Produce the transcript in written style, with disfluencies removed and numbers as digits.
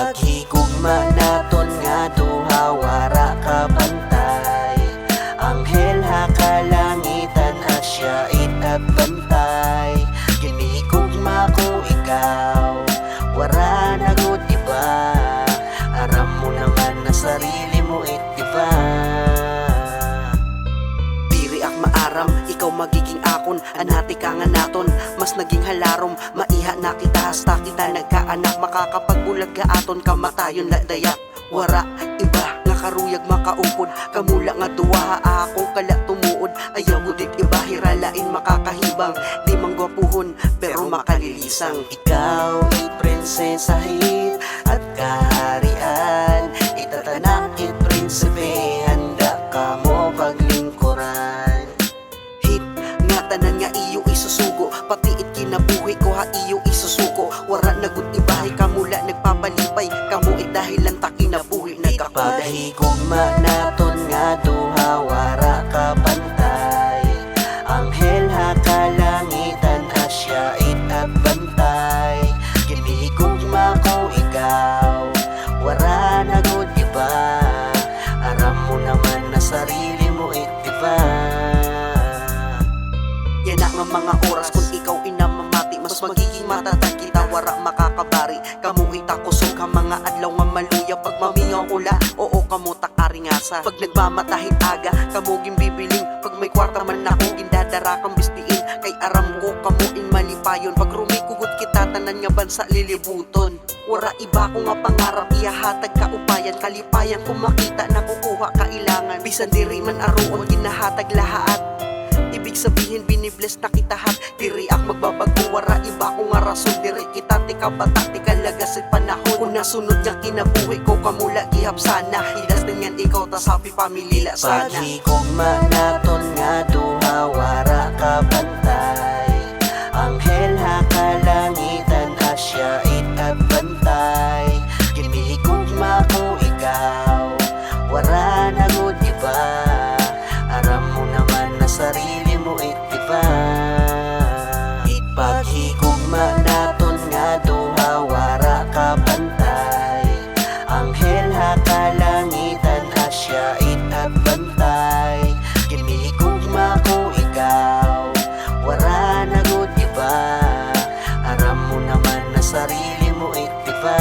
Paghigugma naton nga duha wara ka pantay. Anghel ha kalangitan asya itat bantay. Ginihigugma ko ikaw, wara na gud iba. Aram mo naman na sarili mo itiba. Diri ak maaram, ikaw magiging akon. Anati ka nga naton, mas naging halarom. Maiha na kita hasta kita nagkaanak. Makakapagbulag ka aton, kamatayon na dayak. Wara iba nga karuyag makaupod. Kamula nga duwa akong kala tumuod. Ayaw ko dit iba hiralain makakahibang. Di manggwapuhon pero makalilisang. Ikaw ay prinsesahit at kaharian. Itatanak it prinsipe, handa ka mo paglingkuran. Hit nga tanan nga iyo isusugo, pati it kinabuhi ko ha iyo isusuko. Wara na gud ibahay kamula nagpapalipay. Kamu it dahilan ta kinabuhi nagkapay. Paghigugma naton nga duha wara ka pantay. Anghel ha kalangitan asya itat bantay. Ginihigugma ko ikaw, wara na gud iba. Aram mo naman na sarili mo itiba. Yan nga mga oras kung ikaw inamamati, mas magiging matatag kita, wara makakabari. Kamu itakusog ka mga adlaw nga maluya. Pag mamingaw ula, oo kamo takari nga sa. Pag nagmamatahit aga, kamu gimbibiling. Pag may kwarta man ako, gindadara kang bistiin. Kay aram ko kamo in malipayon. Pag rumikugot kita, tanan nga bansa lilibuton. Wara iba ko nga pangarap, iyahatag ka upayan. Kalipayan kung makita na kukuha kailangan. Bisan diri man aroon, ginahatag lahat. Ibig sabihin binibless na kitahat. Diri ak magbabago, wara iba ko nga rason. Diri kita tika bata, tika lagas sa panahon. Kung nasunod niya kinabuhi ko, kamula gihap sana. Hidas din yan ikaw, tas happy family la sana. Paghigugma naton nga duha wara ka pantay. Anghel ha kalangitan asya itat bantay. Ginihigugma ko ikaw, wara na gud iba. Aram mo naman na sarili mo itiba. Paghigugma naton nga duha wara ka pantay. Anghel ha kalangitan asya itat bantay. Ginihigugma ko ikaw, wara na gud iba. Aram mo naman na sarili mo itiba.